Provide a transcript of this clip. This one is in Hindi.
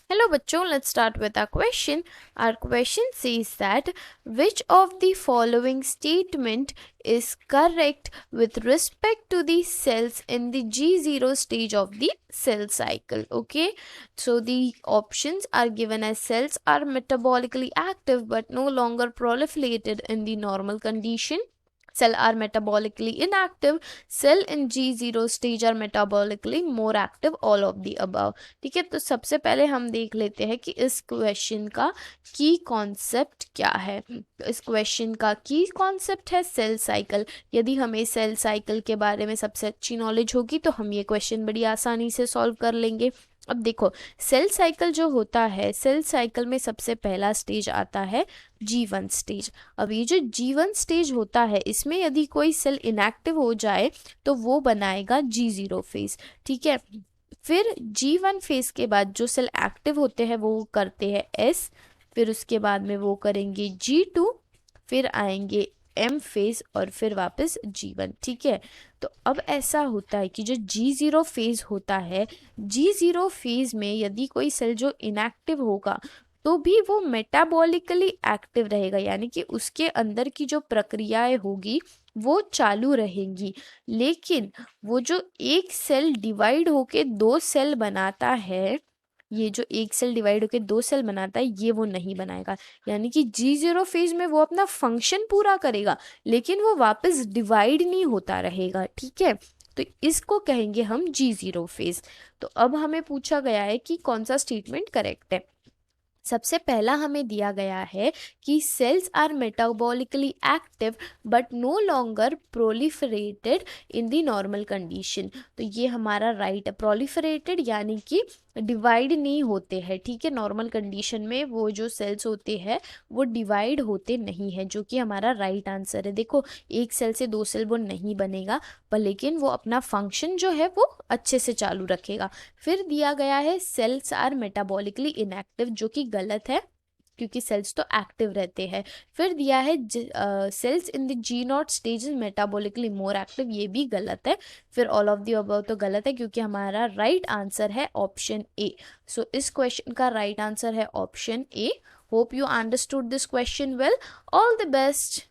Hello बच्चों, let's start with our question. Our question says that which of the following statement is correct with respect to the cells in the G0 stage of the cell cycle? Okay, so the options are given as cells are metabolically active but no longer proliferated in the normal condition. Cell are metabolically inactive. Cell in G0 stage are metabolically more active. All of the above. ठीक है, तो सबसे पहले हम देख लेते हैं कि इस क्वेश्चन का की कॉन्सेप्ट क्या है। तो इस क्वेश्चन का की कॉन्सेप्ट है सेल साइकिल। यदि हमें सेल साइकिल के बारे में सबसे अच्छी नॉलेज होगी तो हम ये क्वेश्चन बड़ी आसानी से सॉल्व कर लेंगे। अब देखो, सेल साइकिल जो होता है, सेल साइकिल में सबसे पहला स्टेज आता है G1 स्टेज। अब ये जो G1 स्टेज होता है, इसमें यदि कोई सेल इनएक्टिव हो जाए तो वो बनाएगा G0 फेज। ठीक है, फिर G1 फेज के बाद जो सेल एक्टिव होते हैं वो करते हैं S, फिर उसके बाद में वो करेंगे G2, फिर आएंगे M फेज और फिर वापस G1। ठीक है, तो अब ऐसा होता है कि जो G0 फेज होता है, G0 फेज में यदि कोई सेल जो इनएक्टिव होगा तो भी वो मेटाबॉलिकली एक्टिव रहेगा, यानी कि उसके अंदर की जो प्रक्रियाएं होगी वो चालू रहेंगी। लेकिन वो जो एक सेल डिवाइड होके दो सेल बनाता है, ये जो एक सेल डिवाइड होके दो सेल बनाता है, ये वो नहीं बनाएगा। यानी कि G0 फेज में वो अपना फंक्शन पूरा करेगा लेकिन वो वापस डिवाइड नहीं होता रहेगा। ठीक है, तो इसको कहेंगे हम G0 फेज। तो अब हमें पूछा गया है कि कौन सा स्टेटमेंट करेक्ट है। सबसे पहला हमें दिया गया है कि cells are metabolically active but no longer proliferated in the normal condition. तो ये हमारा राइट है। प्रोलिफरेटेड यानी कि डिवाइड नहीं होते हैं। ठीक है, नॉर्मल कंडीशन में वो जो सेल्स होते हैं वो डिवाइड होते नहीं है, जो कि हमारा राइट आंसर है। देखो, एक सेल से दो सेल वो नहीं बनेगा पर लेकिन वो अपना फंक्शन जो है वो अच्छे से चालू रखेगा। फिर दिया गया है सेल्स आर मेटाबॉलिकली इनएक्टिव, जो कि गलत है क्योंकि सेल्स तो एक्टिव रहते हैं। फिर दिया है cells in the G0 stage is metabolically more active, ये भी गलत है। फिर ऑल ऑफ द अबव तो गलत है क्योंकि हमारा राइट आंसर है ऑप्शन ए। सो इस क्वेश्चन का राइट आंसर है option A. Hope you understood this question well. All the best.